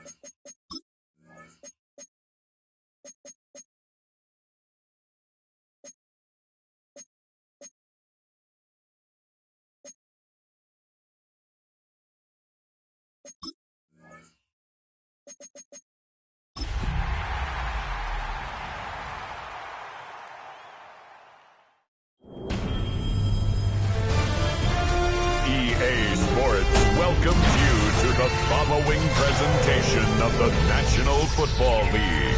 EA Sports welcomes you to the following presentation of the National Football League.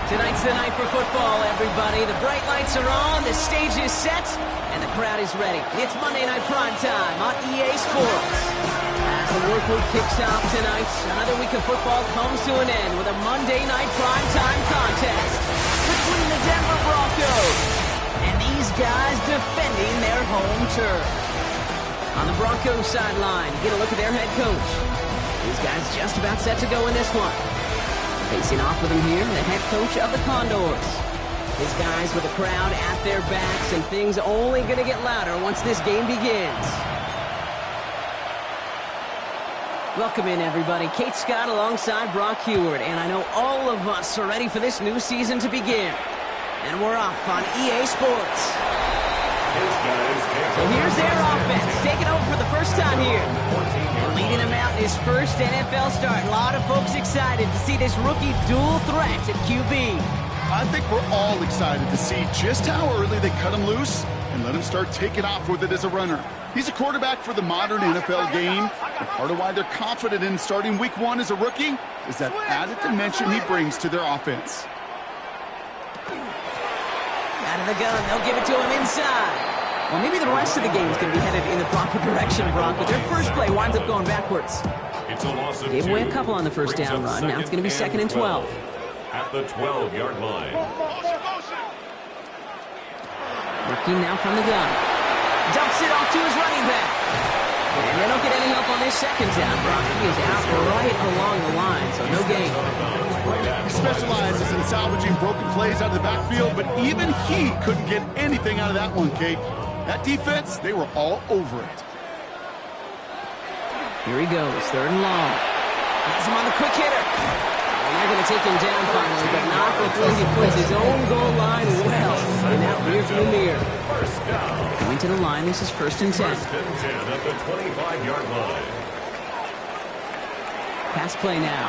Tonight's the night for football, everybody. The bright lights are on, the stage is set, and the crowd is ready. It's Monday Night Prime Time on EA Sports. As the work week kicks off tonight, another week of football comes to an end with a Monday Night Prime Time contest between the Denver Broncos and these guys defending their home turf. On the Broncos sideline, you get a look at their head coach. These guys just about set to go in this one. Facing off with him here, the head coach of the Condors. His guys with the crowd at their backs, and things only going to get louder once this game begins. Welcome in, everybody. Kate Scott alongside Brock Heward, and I know all of us are ready for this new season to begin. And we're off on EA Sports. So here's their offense, taking over for the first time here. And leading them out in his first NFL start. A lot of folks excited to see this rookie dual threat at QB. I think we're all excited to see just how early they cut him loose and let him start taking off with it as a runner. He's a quarterback for the modern NFL game, and part of why they're confident in starting week one as a rookie is that added dimension he brings to their offense. Out of the gun, they'll give it to him inside. Well, maybe the rest of the game is going to be headed in the proper direction, Brock, but their first play winds up going backwards. Gave away a couple on the first down run. Now it's going to be 2nd and 12. At the 12-yard line. Working now from the gun. Dumps it off to his running back. And they don't get any help on this second down, Brock. He is out right along the line, so no gain. He specializes in salvaging broken plays out of the backfield, but even he couldn't get anything out of that one, Kate. That defense, they were all over it. Here he goes, 3rd and long. Has him on the quick hitter. And they're going to take him down finally, but not before he puts his own goal line well in that rearview mirror. Coming to the line, this is 1st and 10. 1st and 10 at the 25-yard line. Pass play now.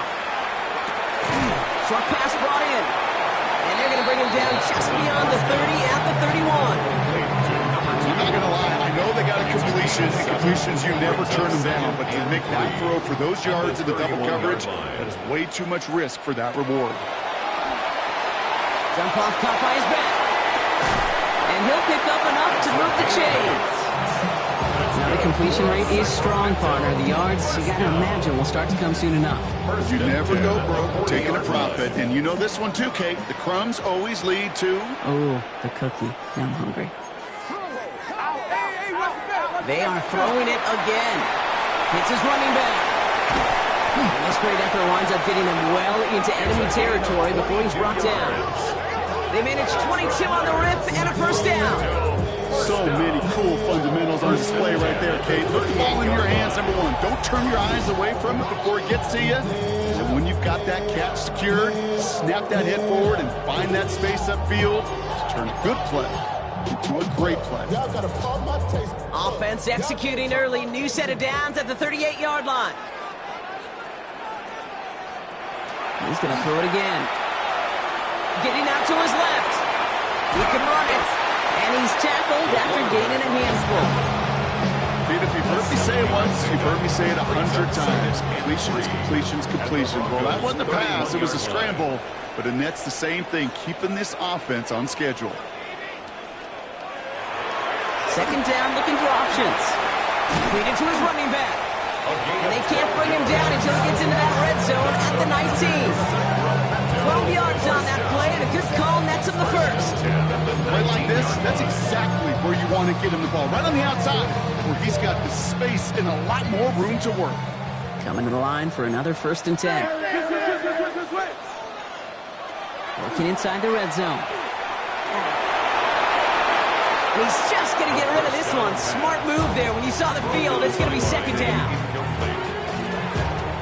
Short pass brought in. And they're going to bring him down just beyond the 30 at the 31. I'm not going to lie, I know they got a completion, and completions, you never turn them down, but to make that throw for those yards in the double coverage, that is way too much risk for that reward. Jump off caught by his back. And he'll pick up enough to move the chains. Now the completion rate is strong, partner. The yards, you got to imagine, will start to come soon enough. You never go broke taking a profit, and you know this one too, Kate. The crumbs always lead to... Oh, the cookie. I'm hungry. They are throwing it again. Hits his running back. And this great effort winds up getting him well into enemy territory before he's brought down. They manage 22 on the rip and a first down. So many cool fundamentals on display right there, Kate. Put the ball in your hands, number one. Don't turn your eyes away from it before it gets to you. And when you've got that catch secured, snap that head forward and find that space upfield to turn a good play into a great play. Offense executing early. New set of downs at the 38-yard line. He's going to throw it again. Getting out to his left. He can run it. And he's tackled after gaining a handful. Pete, if you've heard me say it once, you've heard me say it 100 times. Completions, completions, completions. Well, that wasn't a pass. It was a scramble. But and that's the same thing, keeping this offense on schedule. 2nd down, looking for options. Completed to his running back. And they can't bring him down until he gets into that red zone at the 19. 12 yards on that play, and a good call nets him the first. Right like this, that's exactly where you want to get him the ball. Right on the outside, where he's got the space and a lot more room to work. Coming to the line for another 1st and 10. Working inside the red zone. He's just getting to get rid of this one. Smart move there. When you saw the field, it's going to be second down.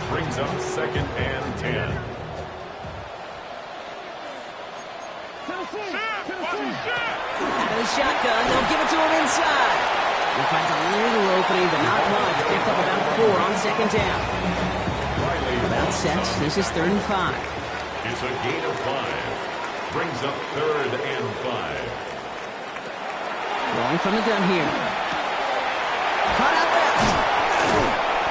Brings up 2nd and 10. Out of the shotgun, they'll give it to him inside. He finds a little opening, but not much. Picked up about 4 on second down. About set. This is 3rd and 5. It's a gain of 5. Brings up 3rd and 5. Rolling from the gun here. Caught out left.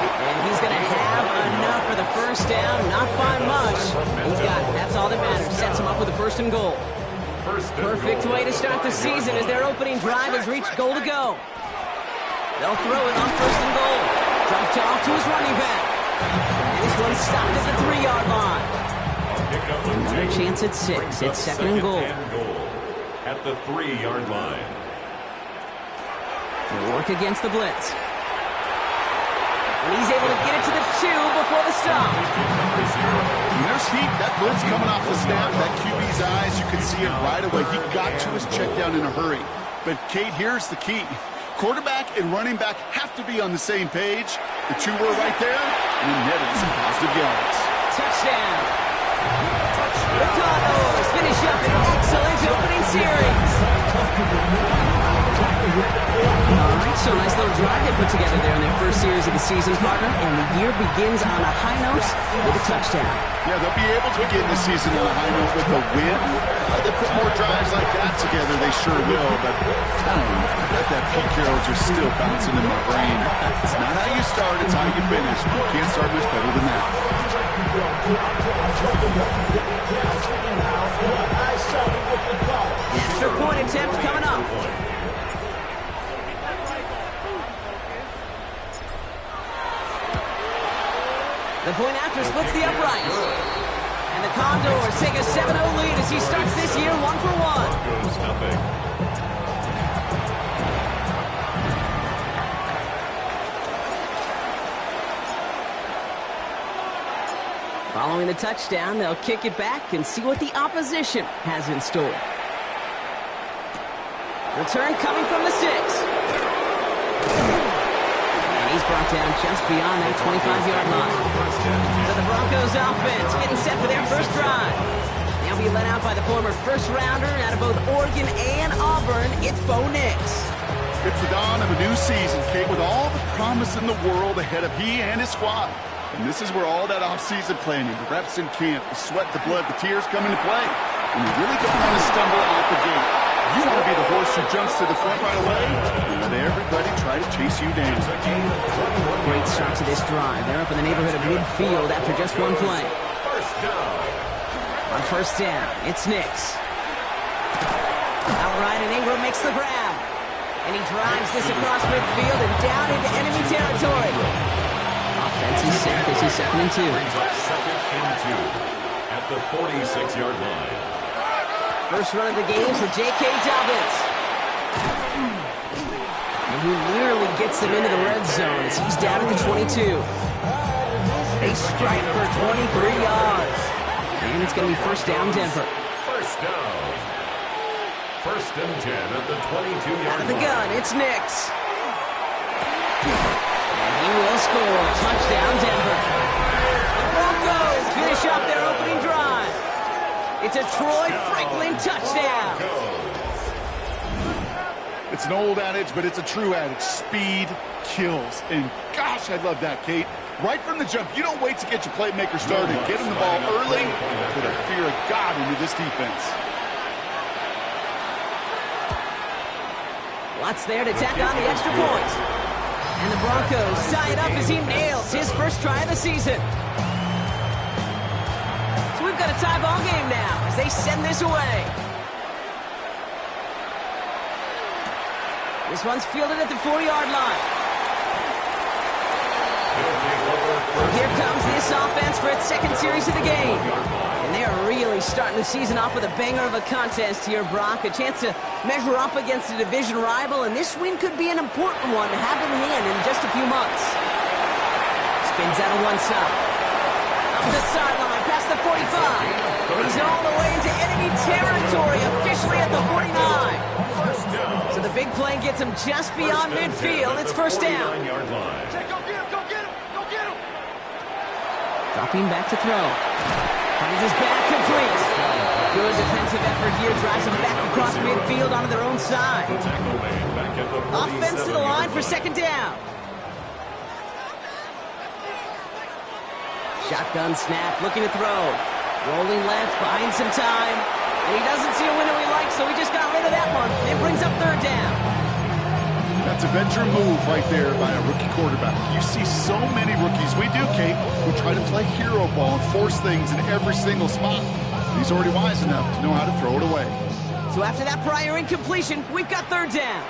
And he's going to have enough for the first down. Not by much. He's got it. That's all that matters. Sets him up with a 1st and goal. Perfect way to start the season as their opening drive has reached goal to go. They'll throw it on 1st and goal. Dropped off to his running back. And this one stopped at the 3-yard line. Another chance at 6. It's 2nd and goal. At the 3-yard line. They'll work against the blitz. And he's able to get it to the 2 before the stop. When there's heat, that blitz coming off the snap, that QB's eyes, you can see it right away. He got to his check down in a hurry. But, Kate, here's the key. Quarterback and running back have to be on the same page. The 2 were right there, and he netted some positive yards. Touchdown. The Condors finish up an excellent opening series. All right, so nice little drive they put together there in their first series of the season, partner, and the year begins on a high note with a touchdown. Yeah, they'll be able to begin the season on a high note with a win. They put more drives like that together, they sure will, but I don't know. I got that Pete Carroll just still bouncing in my brain. It's not how you start, it's how you finish. You can't start much better than that. Extra point attempt coming up. The point after splits the uprights. And the Condors take a 7-0 lead as he starts this year 1-for-1. Goes nothing. Following the touchdown, they'll kick it back and see what the opposition has in store. Return coming from the 6. He's brought down just beyond that 25-yard line. So the Broncos offense getting set for their first drive. They'll be led out by the former first-rounder out of both Oregon and Auburn. It's Bo Nix. It's the dawn of a new season, Kate, with all the promise in the world ahead of he and his squad. And this is where all that off-season planning, the reps in camp, the sweat, the blood, the tears come into play. And you really don't want to stumble out the gate. You want to be the horse who jumps to the front right away and let everybody try to chase you down. Great start to this drive. They're up in the neighborhood of midfield after just one play. First down. On first down, it's Nix. Outright, and Ingram makes the grab. And he drives this across midfield and down into enemy territory. Offense is set. This is 2nd and 2. Brings up 2nd and 2 at the 46-yard line. First run of the game for J.K. Dobbins. And he nearly gets them into the red zone as he's down at the 22. They strike for 23 yards. And it's going to be first down, Denver. First down. 1st and 10 at the 22-yard line. Out of the gun, it's Nix. And he will score. Touchdown, Denver. The Broncos finish up their opening drive. It's a Troy Franklin touchdown. It's an old adage, but it's a true adage. Speed kills. And gosh, I love that, Kate. Right from the jump, you don't wait to get your playmaker started. Get him the ball early. Put a fear of God into this defense. Watts there to tack on the extra point. And the Broncos tie it up as he nails his first try of the season. So we've got a tie ball game now as they send this away. This one's fielded at the 4-yard line. Here comes this offense for its second series of the game. And they are really starting the season off with a banger of a contest here, Brock. A chance to measure up against a division rival, and this win could be an important one to have in hand in just a few months. Spins out on one side. Up the sideline, past the 45. And he's all the way into enemy territory, officially at the 49. So the big play gets him just beyond midfield. It's first down. Go get him, go get him, go get him. Dropping back to throw. Finds his back complete. Good defensive effort here. Drives him back across midfield onto their own side. Offense to the line for second down. Shotgun snap, looking to throw. Rolling left, buying some time. And he doesn't see a window he likes, so he just got rid of that one. It brings up third down. That's a veteran move right there by a rookie quarterback. You see so many rookies, we do, Kate, who try to play hero ball and force things in every single spot. He's already wise enough to know how to throw it away. So after that prior incompletion, we've got third down.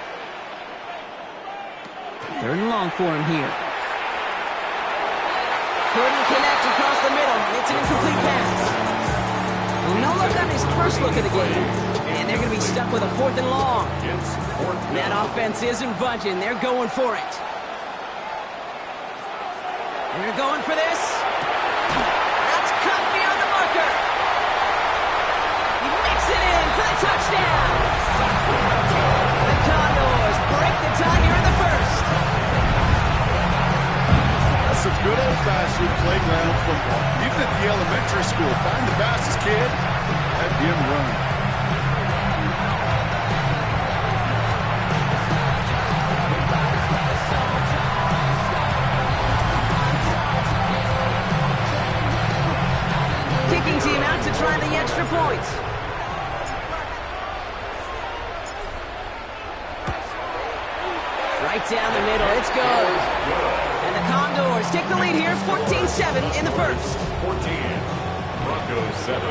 Third and long for him here. Couldn't connect across the middle. It's an incomplete pass. Well, no look on his first look of the game. And they're going to be stuck with a fourth and long. And that offense isn't budging. They're going for it. They're going for this. That's cut beyond the marker. He makes it in for the touchdown. The Condors break the tie here in the first. That's some good old-fashioned playground football. Even at the elementary school, find the fastest kid, let him run. Kicking team out to try the extra points. Right down the middle, it's good. And the Condors take the lead here, 14-7 in the first. 14, Broncos 7.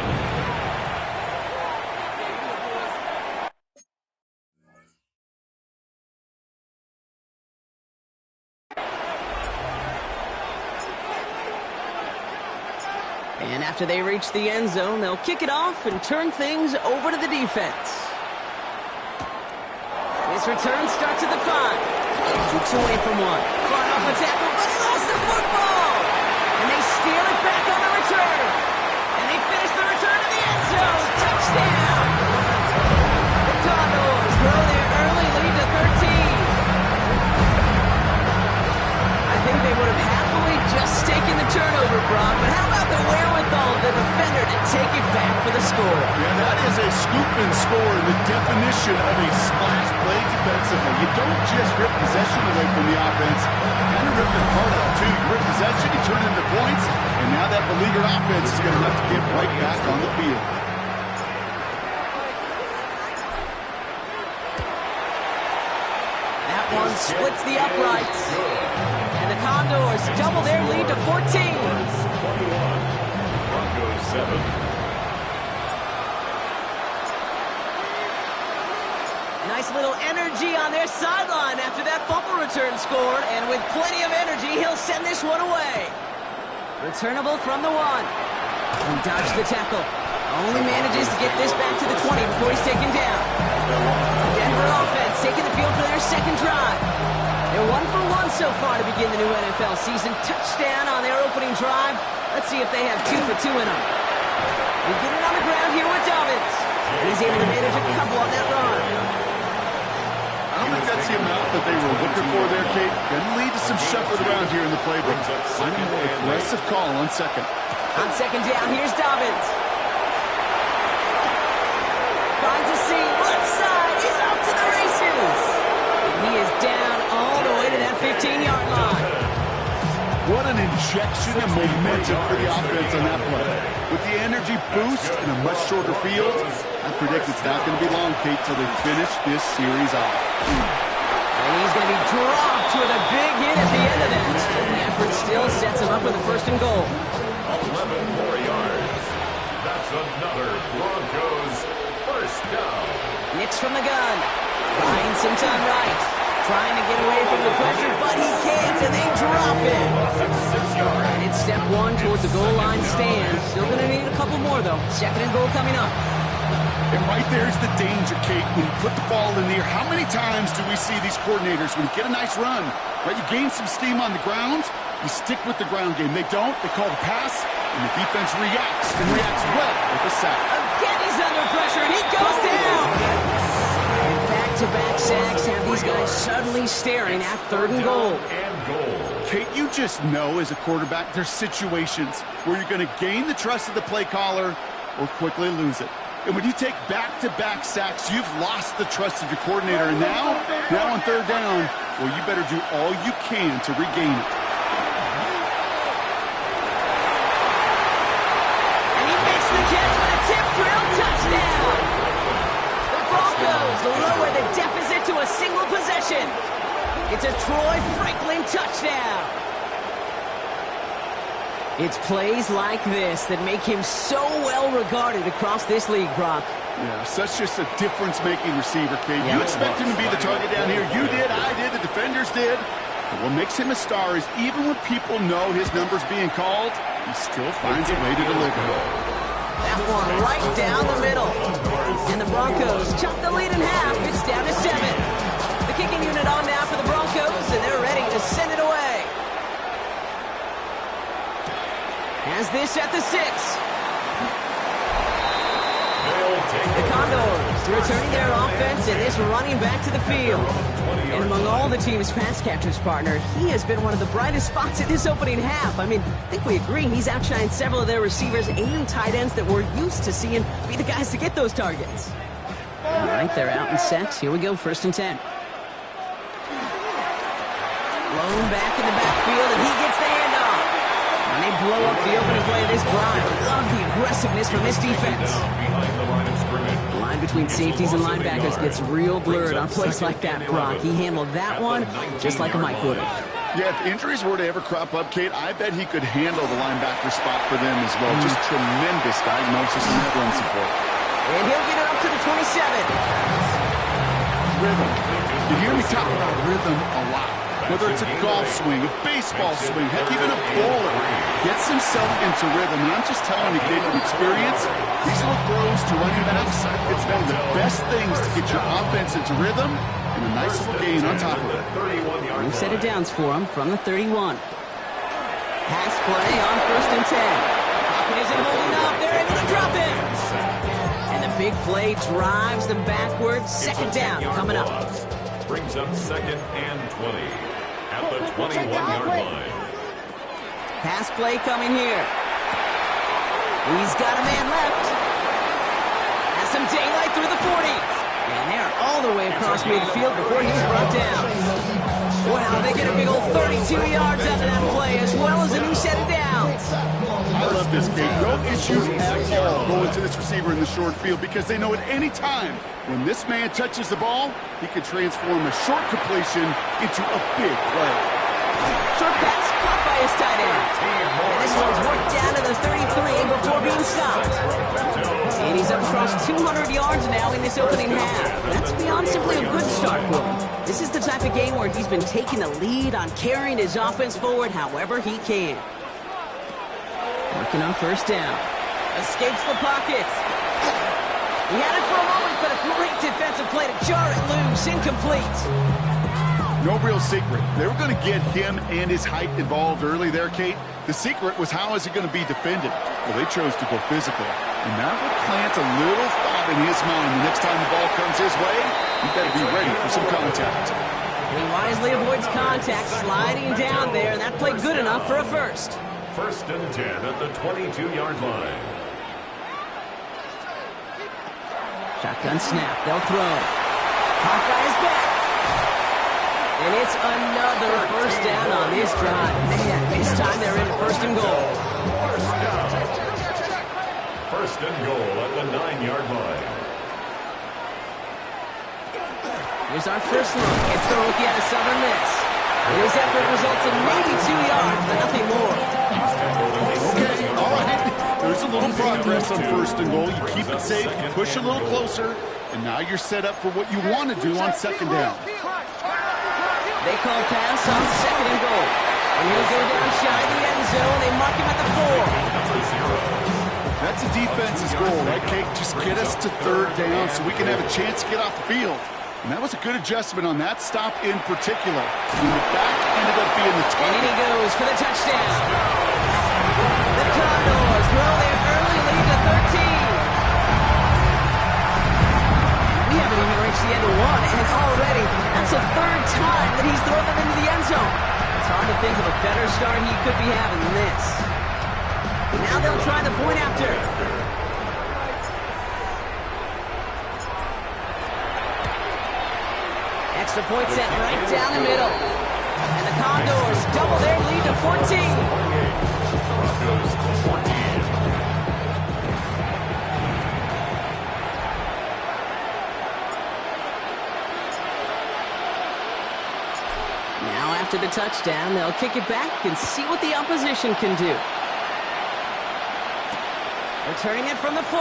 And after they reach the end zone, they'll kick it off and turn things over to the defense. This return starts at the 5. Kicks away from one. Caught off a tackle, but he lost the football! And they steal it back on the return. And they finish the return to the end zone. Touchdown! The Condors grow their early lead to 13. I think they would have happily just taken the turnover, Brock, but how about the wherewithal of the defender to take it back for the score? Yeah, that is a scoop and score in the definition of a splash play defensively. You don't just rip possession away from the offense, you kind of rip their heart out too. You rip possession, you turn it into points, and now that beleaguered offense is going to have to get right back on the field. That one splits the uprights. And the Condors double their lead to 14. 21, Broncos 7. Nice little energy on their sideline after that fumble return scored. And with plenty of energy, he'll send this one away. Returnable from the 1. He dodged the tackle. Only manages to get this back to the 20 before he's taken down. Denver offense taking the field for their second drive. They're 1 for 1 so far to begin the new NFL season. Touchdown on their opening drive. Let's see if they have 2 for 2 in them. We get it on the ground here with Dobbins. And he's able to manage a couple on that run. I don't think that's the amount that they were looking for there, Kate. Going to lead to some shuffling around here in the playbook. I'm an aggressive call on second. On second down, here's Dobbins. Finds a seam, left side, he's off to the races. And he is down all the way to that 15-yard line. What an injection of momentum for the offense on that play. With the energy boost and a much shorter field, I predict it's not going to be long, Kate, till they finish this series off. And he's going to be dropped with a big hit at the end of that. The effort still sets him up with a first and goal. 11 more yards. That's another Broncos first down. Nix from the gun. Buying some time right. Trying to get away from the pressure, but he can't, and they drop it. And it's step 1 towards the goal line stand. Still going to need a couple more, though. Second and goal coming up. And right there's the danger, Kate. When you put the ball in the air, how many times do we see these coordinators, when you get a nice run, right, you gain some steam on the ground, you stick with the ground game. They don't. They call the pass, and the defense reacts, and reacts well with the sack. Again, he's under pressure, and he goes down. And back to back-to-back sacks have these guys suddenly staring at 3rd and goal. Kate, you just know as a quarterback there's situations where you're going to gain the trust of the play caller or quickly lose it. And when you take back-to-back sacks, you've lost the trust of your coordinator. And now on 3rd down, well, you better do all you can to regain it. And he makes the catch with a tip drill touchdown. The Broncos lower the deficit to a single possession. It's a Troy Franklin touchdown. It's plays like this that make him so well regarded across this league, Brock. Yeah, such just a difference-making receiver, Kate. You expect him to be the target down here. You did, I did, the defenders did. But what makes him a star is even when people know his number's being called, he still finds a way to deliver. That one right down the middle. And the Broncos chop the lead in half. It's down to 7. The kicking unit on now for the Broncos, and they're ready to send it away. Has this at the 6. The Condors returning their offense and is running back to the field. And among all the team's pass catchers, partner, he has been one of the brightest spots in this opening half. I mean, I think we agree he's outshined several of their receivers and tight ends that we're used to seeing be the guys to get those targets. All right, they're out and set. Here we go, 1st and 10. Blown back in the backfield, and he gets the handoff. And they blow up the opening play of this drive. Love the aggressiveness from this defense. The line between safeties and linebackers gets real blurred on plays like that, Brock. He handled that one just like a Mike would have. Yeah, if injuries were to ever crop up, Kate, I bet he could handle the linebacker spot for them as well. Just tremendous diagnosis and that run support. And he'll get it up to the 27. Rhythm. You hear me talk about rhythm a lot. Whether it's a golf swing, a baseball swing, heck, even a bowler, gets himself into rhythm. And I'm just telling you, Kate, from experience, these little throws to running backs, it's one of the best things to get your offense into rhythm and a nice little gain on top of it. New set of downs for him from the 31. Pass play on 1st and 10. Pocket isn't holding up. They're able to drop it. And the big play drives them backwards. 2nd down coming up. Brings up 2nd and 20 at the 21-yard line. Pass play coming here. He's got a man left. Has some daylight through the 40. And they're all the way across midfield before he's brought down. Wow, they get a big old 32 yards out of that play, as well as a new set of downs. I love this, Kate. No issues at all going to this receiver in the short field because they know at any time when this man touches the ball, he can transform a short completion into a big play. Short pass caught by his tight end. And this one's worked down to the 33 before being stopped. And he's up across 200 yards now in this opening half. That's beyond simply a good start for him. This is the type of game where he's been taking the lead on carrying his offense forward however he can. Working on 1st down. Escapes the pocket. He had it for a moment, but a great defensive play to jar it loose. Incomplete. No real secret. They were going to get him and his height involved early there, Kate. The secret was how is he going to be defended? Well, they chose to go physical. And that would plant a little thought in his mind. The next time the ball comes his way, you better be ready for some contact. He wisely avoids contact, sliding down there, and that played good enough for a first. 1st and 10 at the 22-yard line. Shotgun snap. They'll throw. Caught by his back. And it's another 1st down on this drive. Man, this time they're in 1st and goal. 1st and goal at the 9-yard line. Here's our first look. It's the rookie out of Southern Miss. His effort results in maybe 2 yards, but nothing more. Okay, all right. There's a little progress on 1st and goal. You keep it safe, you push a little closer, and now you're set up for what you want to do on 2nd down. They call pass on 2nd and goal. And he'll go down shy of the end zone. They mark him at the 4. That's a defense's goal, right, Kate? Just get us to 3rd down so we can have a chance to get off the field. And that was a good adjustment on that stop in particular. And the back ended up being the target. And in he goes for the touchdown. The Condors grow their early lead to 13. We haven't even reached the end of one, and start he could be having this. Now they'll try the point after. Extra point set right down the middle. And the Condors double their lead to 14. Broncos 14. Now after the touchdown, they'll kick it back and see what the opposition can do. Returning it from the 4.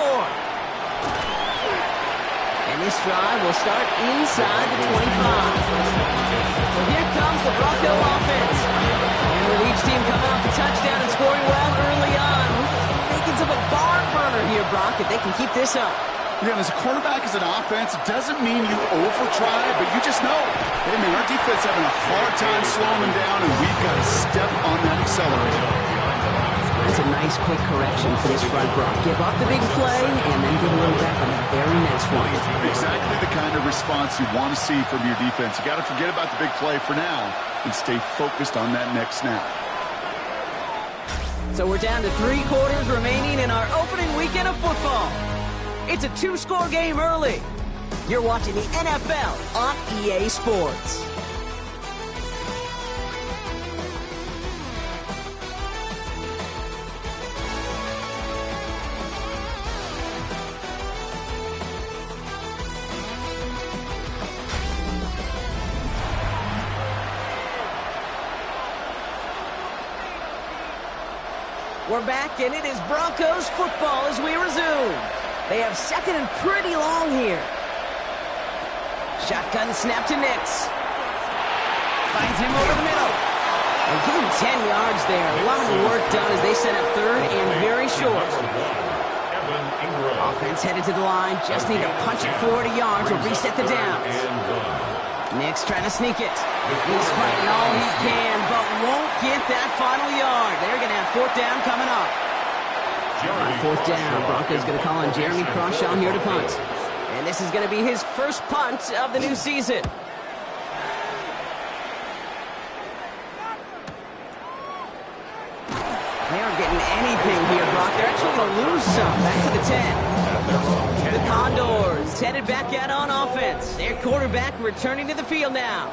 And this drive will start inside the 25. So here comes the Bronco offense. And with each team coming off the touchdown and scoring well early on, making some a barn burner here, Brock, if they can keep this up. Yeah, and as a quarterback, as an offense, it doesn't mean you over-try, but you just know, hey, man, our defense having a hard time slowing them down, and we've got to step on that accelerator. That's a nice quick correction for this front, Brock. Give up the big play and then get a little back on the very next one. Exactly the kind of response you want to see from your defense. You got to forget about the big play for now and stay focused on that next snap. So we're down to 3 quarters remaining in our opening weekend of football. It's a 2-score game early. You're watching the NFL on EA Sports. We're back, and it is Broncos football as we resume. They have second and pretty long here. Shotgun snap to Nix. Finds him over the middle. And give him 10 yards there. A lot of the work done as they set up third and very short. Offense headed to the line. Just need to punch it 40 yards or reset the downs. Nix trying to sneak it. He's fighting all he can, but won't get that final yard. They're going to have 4th down coming up. On 4th down, Broncos going to call on Jeremy Crawshaw here to punt. And this is going to be his first punt of the new season. They aren't getting anything here, Brock. They're actually going to lose some. Back to the 10. The Condors headed back out on offense. Their quarterback returning to the field now.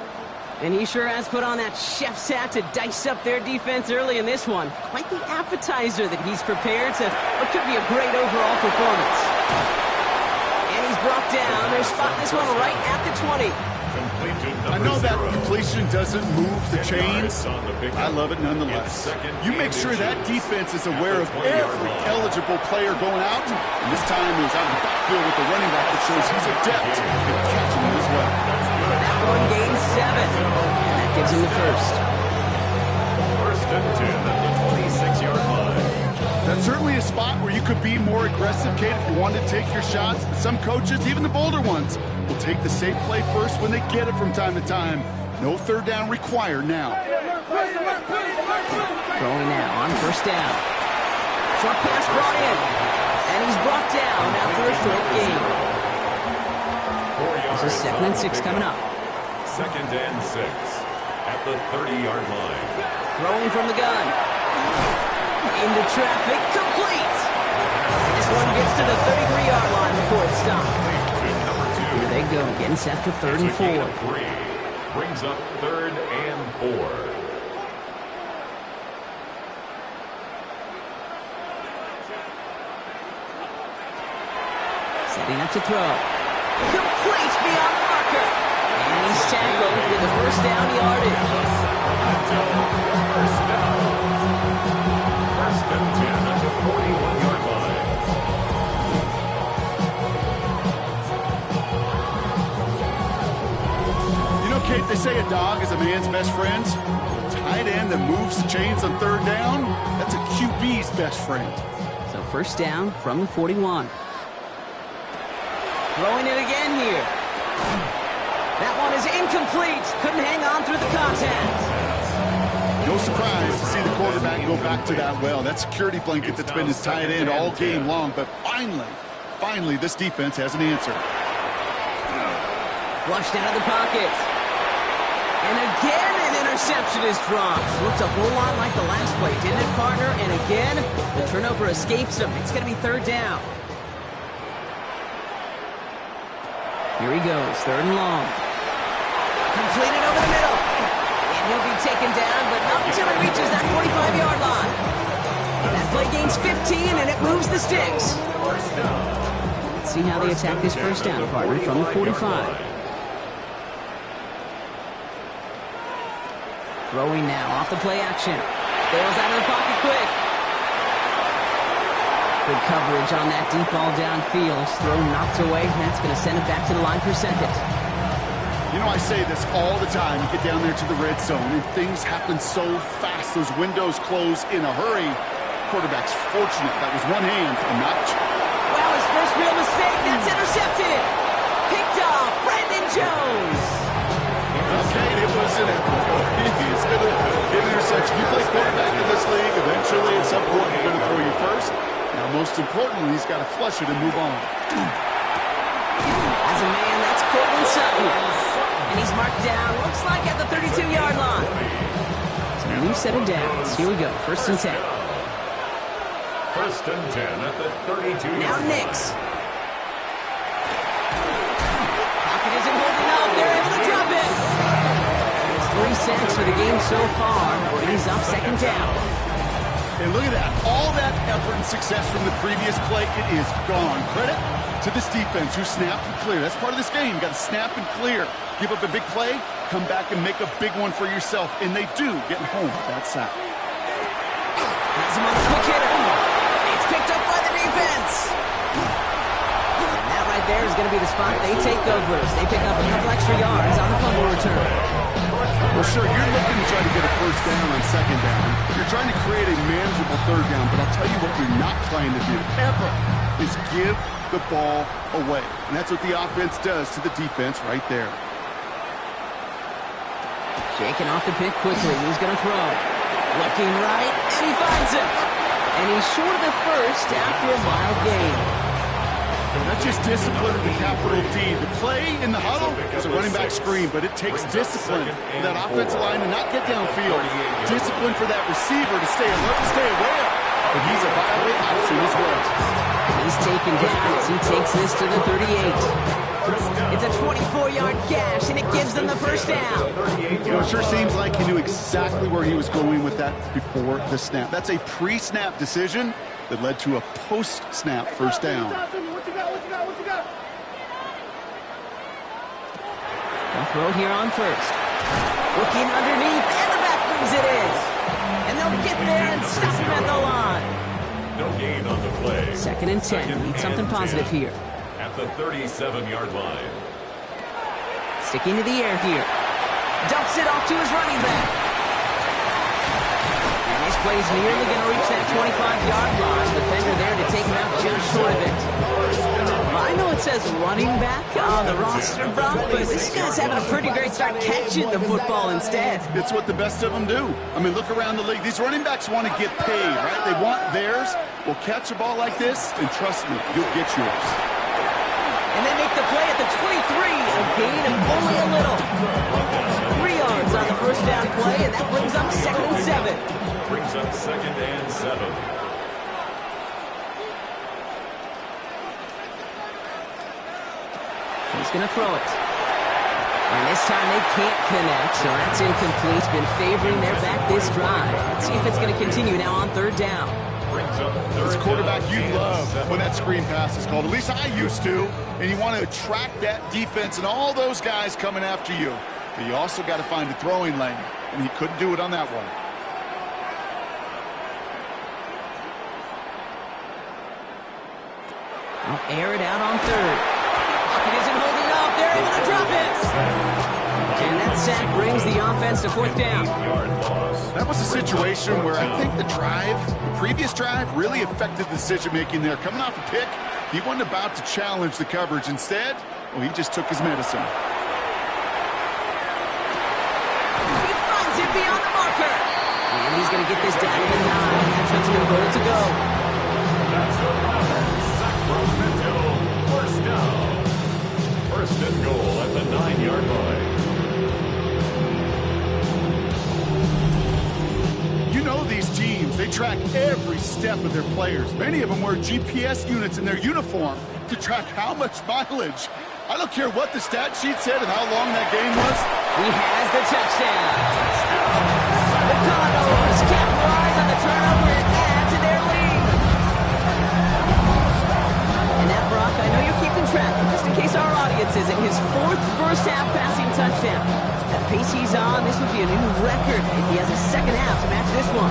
And he sure has put on that chef's hat to dice up their defense early in this one. Quite the appetizer that he's prepared to what could be a great overall performance. And he's brought down. They're spotting this one right at the 20. I know that completion doesn't move the chains. I love it nonetheless. You make sure that defense is aware of every eligible player going out. And this time he's out of the backfield with the running back that shows he's adept at catching it as well. That one gains 7. And that gives him the first. First and 10 at the 26-yard line. That's certainly a spot where you could be more aggressive, Kate, if you wanted to take your shots. Some coaches, even the bolder ones, will take the safe play first when they get it from time to time. No 3rd down required now. Throwing now on 1st down. Short pass brought in. And he's brought down after a short gain. This is 2nd and 6 coming up. 2nd and 6 at the 30-yard line. Throwing from the gun. Into traffic, complete. This one gets to the 33-yard line before it's stopped. Here they go, getting set for 3rd and 4. 3 brings up 3rd and 4. Setting up to throw. Complete beyond the marker. And he's tackled with the 1st down yardage. First down. 1st and 10 at the 41-yard line. You know, Kate, they say a dog is a man's best friend. Tight end that moves the chains on 3rd down, that's a QB's best friend. So 1st down from the 41. Throwing it again here. That one is incomplete. Couldn't hang on through the contact. No surprise to see the quarterback go back to that well. That security blanket that's been his tight end all game long. But finally, this defense has an answer. Flushed out of the pocket. And again, an interception is dropped. Looked a whole lot like the last play, didn't it, partner? And again, the turnover escapes him. It's going to be third down. Here he goes, third and long. Completed over the middle. And he'll be taken down, but not until he reaches that 45-yard line. That play gains 15, and it moves the sticks. Let's see how they attack this first down, partner, from the 45. Throwing now, off the play action. Bails out of the pocket quick. Good coverage on that deep ball downfield. Throw knocked away. That's going to send it back to the line for second. You know, I say this all the time. You get down there to the red zone, and things happen so fast. Those windows close in a hurry. Quarterback's fortunate. That was one hand and not two. Wow, his first real mistake. That's intercepted. Picked off Brandon Jones. Okay, it was an he's going to get an interception. You play quarterback in this league, eventually at some point you're going to throw you first. Now, most importantly, he's got to flush it and move on. As a man, that's Courtland Sutton. And he's marked down, looks like at the 32-yard line. So a new set of downs. Here we go, first and 10. First and 10 at the 32. Now Nix. Pocket isn't holding up. They're able to drop it. There's 3 sacks for the game so far. Brings up second down. And look at that. All that effort and success from the previous play, it is gone. Credit to this defense who snapped and cleared. That's part of this game. You got to snap and clear. Give up a big play, come back and make a big one for yourself. And they do, getting home with that sack. Has him on the quick hitter. It's picked up by the defense. And that right there is going to be the spot they take over as they pick up a couple extra yards on the fumble return. Well, sure, you're looking to try to get a first down on second down. You're trying to create a manageable third down, but I'll tell you what you're not trying to do, ever, is give the ball away. And that's what the offense does to the defense right there. Shaking off the pick quickly. He's going to throw. Looking right, and he finds it. And he's short of the first after a wild game. That's just discipline with a capital D. The play in the huddle is a running back screen, but it takes discipline for that offensive line to not get downfield. Discipline for that receiver to stay alert and stay aware. But he's a viable option as well. He's taken down as he takes this to the 38. It's a 24-yard gash, and it gives them the first down. You know, it sure seems like he knew exactly where he was going with that before the snap. That's a pre-snap decision that led to a post-snap first down. They'll throw here on first. Looking underneath, and the back brings it in. And they'll get there and stop him at the line. No gain on the play. Second and 10. Need something positive here. At the 37-yard line. Sticking to the air here. Dumps it off to his running back. And this play's nearly going to reach that 25-yard line. Defender there to take him out just short of it. I know it says running back on the roster, Brock, but this guy's having a pretty great start catching the football instead. It's what the best of them do. I mean, look around the league. These running backs want to get paid, right? They want theirs. Well, catch a ball like this, and trust me, you'll get yours. And they make the play at the 23, a gain of only a little. 3 yards on the first down play, and that brings up second and 7. Brings up second and 7. He's going to throw it. And this time they can't connect, so that's incomplete. Been favoring their back this drive. Let's see if it's going to continue now on third down. As a quarterback, you love when that screen pass is called. At least I used to. And you want to attract that defense and all those guys coming after you. But you also got to find a throwing lane. And he couldn't do it on that one. They'll air it out on third. It isn't holding up. They're able to drop it. And that sack brings the offense to fourth down. That was a situation where I think the previous drive, really affected the decision-making there. Coming off a pick, he wasn't about to challenge the coverage. Instead, well, he just took his medicine. He finds it beyond the marker. And he's going to get this down to the 9. That puts him in goal to go. Sacramento, first down. First and goal at the 9-yard line. step of their players. Many of them wear GPS units in their uniform to track how much mileage. I don't care what the stat sheet said and how long that game was. He has the touchdown. The Commodores capitalize on the turnover and add to their lead. And now, Brock, I know you're keeping track, but just in case our audience isn't, his 4th first-half passing touchdown. At the pace he's on, this would be a new record if he has a second half to match this one.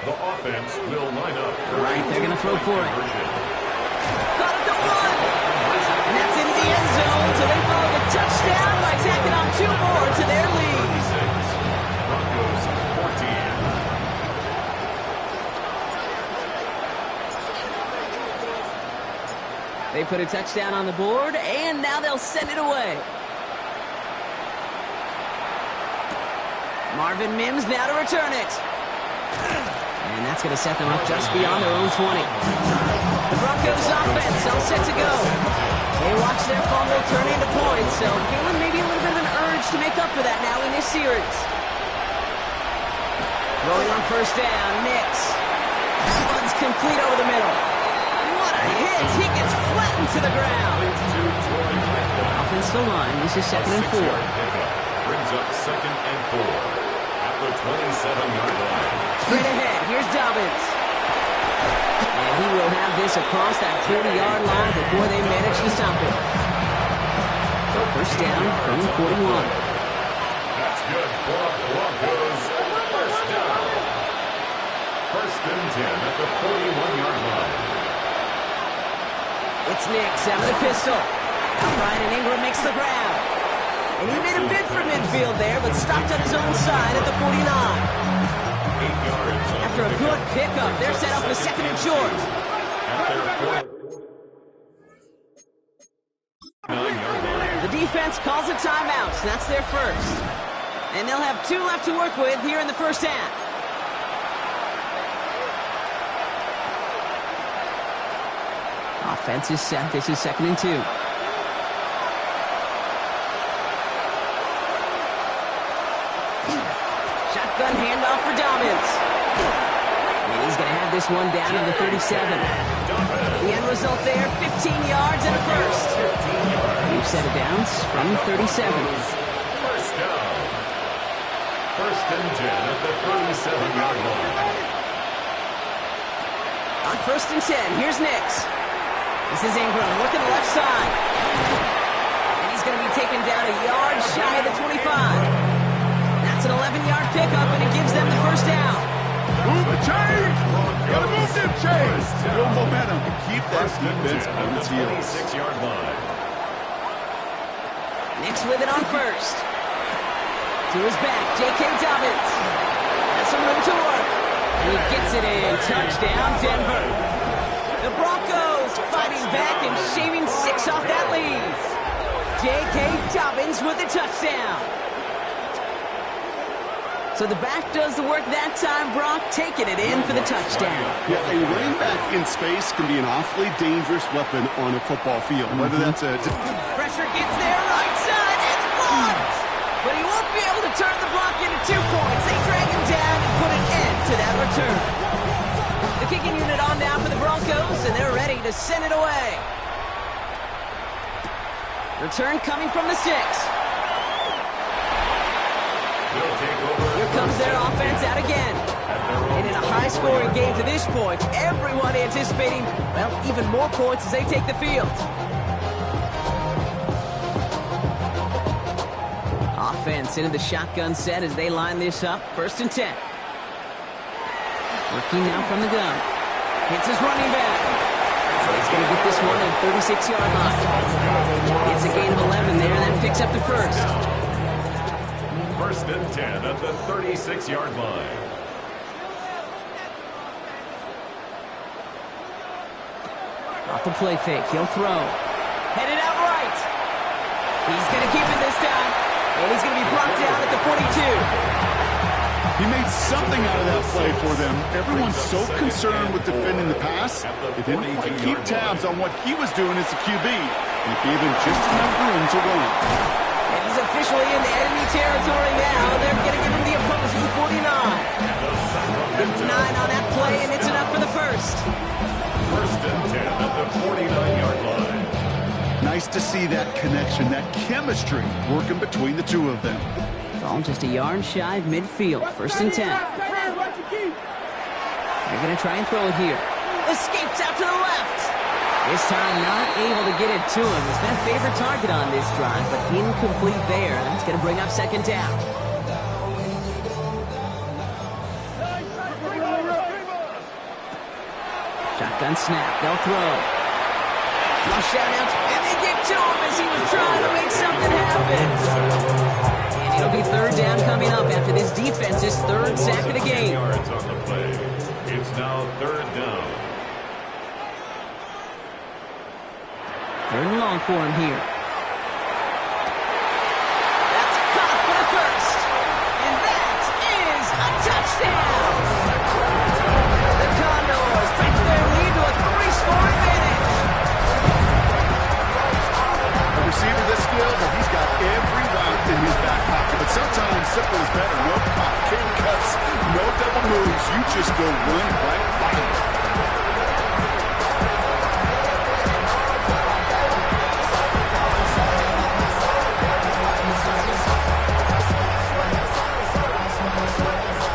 The offense will line up. Right, they're going to throw for it. Caught at the 1. And that's into the end zone, so they follow the touchdown by tacking on 2 more to their lead. Broncos 14. They put a touchdown on the board, and now they'll send it away. Marvin Mims now to return it. And that's going to set them up just beyond their own 20. The Broncos offense all set to go. They watch their fumble turn into points, so feeling maybe a little bit of an urge to make up for that now in this series. Rolling on first down, Nix. That one's complete over the middle. What a hit! He gets flattened to the ground. Offensive line, this is 2nd and 4. Brings up 2nd and 4 at the 27-yard line. Straight ahead, here's Dobbins. And he will have this across that 40-yard line before they manage to stop it. So first down from the 41. That's good for Broncos. First down. 1st and 10 at the 41-yard line. It's Nix out of the pistol. Now Bryan Ingram makes the grab. And he made a bid for midfield there, but stopped on his own side at the 49. 8 yards. After a good pickup, they're set up with 2nd and short. The defense calls a timeout. That's their first. And they'll have 2 left to work with here in the first half. Offense is set. This is 2nd and 2. Shotgun handoff for Dobbins. And he's going to have this one down to the 37. The end result there, 15 yards and a first. New set of downs from the 37. First down. 1st and 10 at the 37-yard line. On 1st and 10, here's Nix. This is Ingram working the left side. And he's going to be taken down a yard shy of the 25. That's an 11-yard pickup, and it gives them the first down. Move the chains! Gotta move them chains! Build momentum to keep that defense on its heels. 26-yard line. Nix with it on first. To his back, J.K. Dobbins. Has some room to work. And he gets it in. Touchdown, Denver. The Broncos fighting back and shaving 6 off that lead. J.K. Dobbins with the touchdown. So the back does the work that time. Brock taking it in for the touchdown. Yeah, a running back in space can be an awfully dangerous weapon on a football field. Whether that's a... Pressure gets there, right side, it's blocked! But he won't be able to turn the block into 2 points. They drag him down and put an end to that return. The kicking unit on now for the Broncos, and they're ready to send it away. Return coming from the 6. Here comes their offense out again. And in a high-scoring game to this point, everyone anticipating, well, even more points as they take the field. Offense into the shotgun set as they line this up. 1st and 10. Working now from the gun. Hits his running back. So he's going to get this one at the 36-yard line. It's a gain of 11 there, and that picks up the first. 1st and 10 at the 36-yard line. Off the play fake, he'll throw. Headed out right. He's going to keep it this time. And he's going to be brought down at the 42. He made something out of that play for them. Everyone's so concerned with defending the pass, they didn't quite keep tabs on what he was doing as a QB. And gave him just enough room to run. And he's officially in the enemy territory now. They're going to give him the opposing 49. Give 9 on that play, and it's enough for the first. First and 10 at the 49-yard line. Nice to see that connection, that chemistry working between the two of them. Ball just a yard shy of midfield. First and 10. They're going to try and throw it here. Escapes out to the left. This time not able to get it to him. He's been a favorite target on this drive, but incomplete there. That's going to bring up second down. Shotgun snap. They'll throw. Flush out, and they get to him as he was trying to make something happen. It'll be third down coming up after this defense's third sack of the game. Yards on the play. It's now third down. Third and long for him here. That's caught for the first. And that is a touchdown. The Condors take their lead to a 3-score advantage. A receiver this skilled, well, he's got every route in his back pocket. But sometimes simple is better. No complicated cuts, no double moves. You just go run right by him.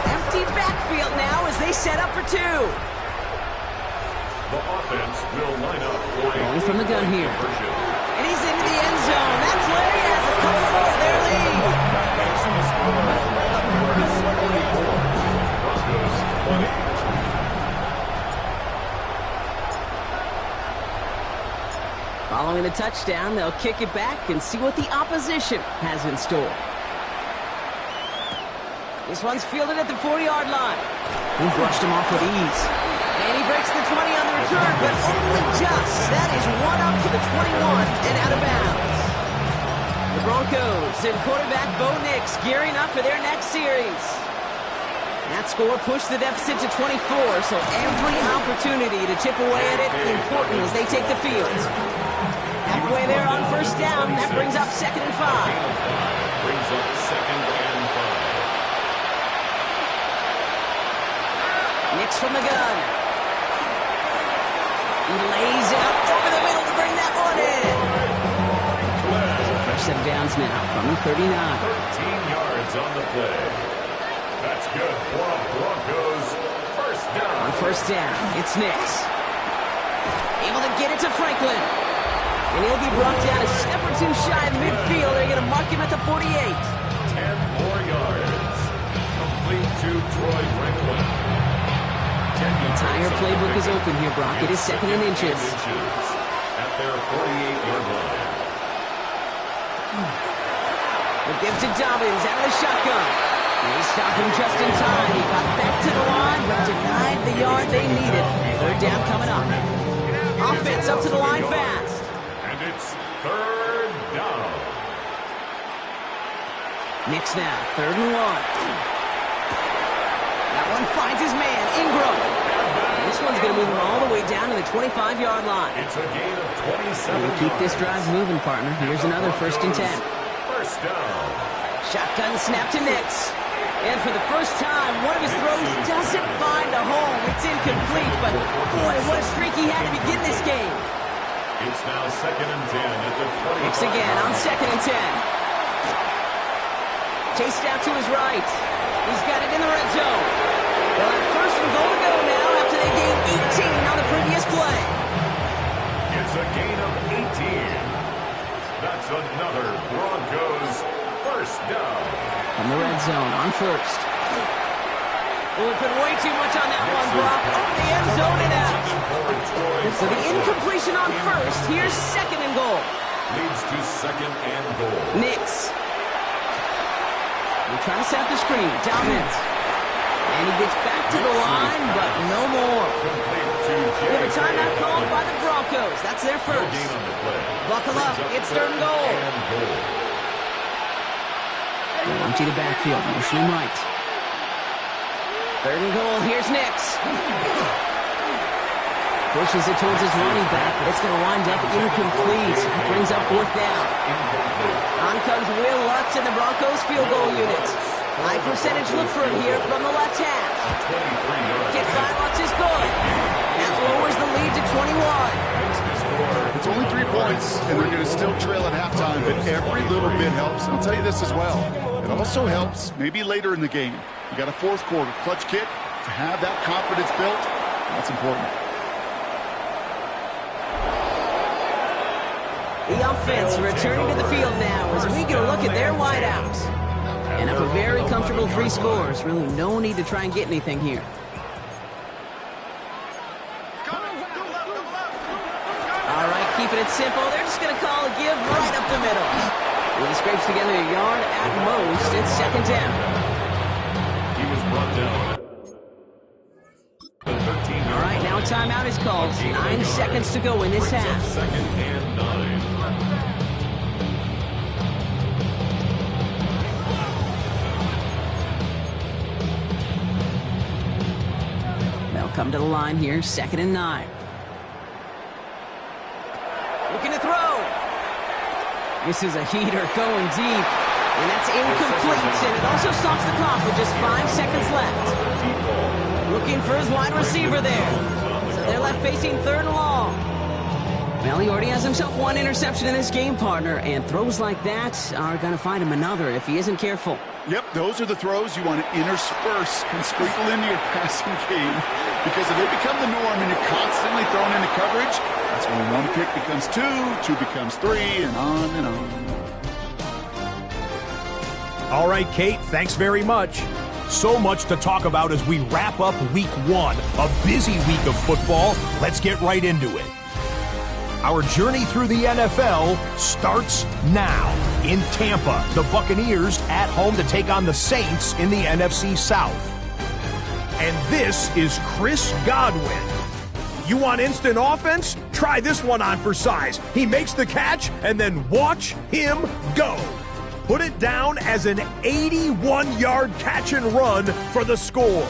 Empty backfield now as they set up for 2. The offense will line up. Going from the gun here. And he's into the end zone. That play has come for their lead. Following the touchdown, they'll kick it back and see what the opposition has in store. This one's fielded at the 40-yard line. He brushed him off with ease. And he breaks the 20 on the return, but only just. That is one up to the 21 and out of bounds. The Broncos and quarterback Bo Nix gearing up for their next series. That score pushed the deficit to 24, so every opportunity to chip away at it important as they take the field. Halfway there on first down, that brings up second and 5. Brings up second and 5. Nix from the gun. He lays out over the middle to bring that one in. So fresh set of downs now from the 39. 13 yards on the play. That's good for a Broncos first down. On first down, it's Nix. Able to get it to Franklin. And he'll be brought down a step or two shy of midfield. They're going to mark him at the 48. 10 more yards. Complete to Troy Franklin. The entire playbook is open here, Brock. It is second and inches. At their 48-yard line. We'll give to Dobbins out of the shotgun. They stop him just in time. He got back to the line, but denied the yard they needed. Third down coming up. Offense up to the line fast. And it's third down. Nix now, third and 1. That one finds his man, Ingram. This one's going to move him all the way down to the 25-yard line. It's a gain of 27. We'll keep this drive moving, partner. Here's another first and 10. First down. Shotgun snap to Nix. And for the first time, one of his throws doesn't find a home. It's incomplete, but boy, what a streak he had to begin this game. It's now second and 10 at the 20. Nix again on second and 10. Chased out to his right. He's got it in the red zone. They'll have first and goal to go now after they gained 18 on the previous play. It's a gain of 18. That's another Broncos first down. From the red zone on first. Oh, we put way too much on that one, Brock. Over the end zone and out. So the incompletion on first. Here's second and goal. Leads to second and goal. Nix. They're trying to set up the screen. Dobbins. And he gets back to the line, but no more. We have a timeout called by the Broncos. That's their first. Buckle up. It's third and goal. They'll empty the backfield. Motion him right. Third and goal. Here's Nix. Pushes it towards his running back, but it's going to wind up incomplete. Brings up fourth down. On comes Will Lutz in the Broncos field goal unit. High percentage look for him here from the left hash. Kick by Lutz is good. That lowers the lead to 21. It's only 3 points, and they're going to still trail at halftime, but every little bit helps. And I'll tell you this as well. It also helps maybe later in the game. You got a fourth quarter clutch kick to have that confidence built. That's important. The offense returning to the field now as we get a look at their wideouts. And up a very comfortable 3 scores. Really no need to try and get anything here. All right, keeping it simple. They're just going to call a give right up the middle. He scrapes together a yard at most. It's second down. He was brought down. All right, now a timeout is called. 9 seconds to go in this half. Second and 9. They'll come to the line here, second and 9. Looking to throw. This is a heater going deep. And that's incomplete. And it also stops the clock with just 5 seconds left. Looking for his wide receiver there. So they're left facing third and long. Well, he already has himself 1 interception in this game, partner. And throws like that are going to find him another if he isn't careful. Yep, those are the throws you want to intersperse and sprinkle into your passing game. Because if they become the norm and you're constantly thrown into coverage, that's when 1 pick becomes 2, 2 becomes 3, and on and on. All right, Kate, thanks very much. So much to talk about as we wrap up week 1, a busy week of football. Let's get right into it. Our journey through the NFL starts now. In Tampa, the Buccaneers at home to take on the Saints in the NFC South. And this is Chris Godwin. You want instant offense? Try this one on for size. He makes the catch, and then watch him go. Put it down as an 81-yard catch and run for the score.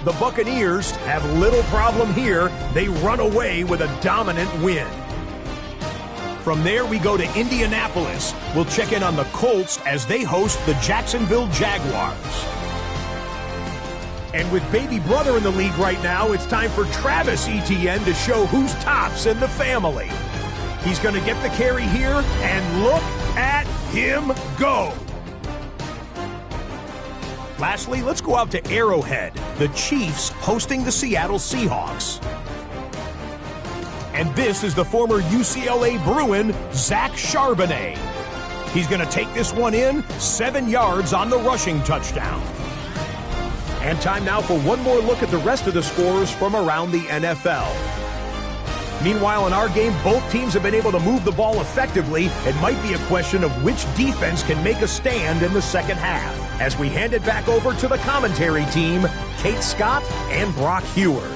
The Buccaneers have little problem here. They run away with a dominant win. From there, we go to Indianapolis. We'll check in on the Colts as they host the Jacksonville Jaguars. And with baby brother in the league right now, it's time for Travis Etienne to show who's tops in the family. He's going to get the carry here, and look at him go. Lastly, let's go out to Arrowhead, the Chiefs hosting the Seattle Seahawks. And this is the former UCLA Bruin, Zach Charbonnet. He's going to take this one in, 7 yards on the rushing touchdown. And time now for one more look at the rest of the scores from around the NFL. Meanwhile, in our game, both teams have been able to move the ball effectively. It might be a question of which defense can make a stand in the second half. As we hand it back over to the commentary team, Kate Scott and Brock Heward.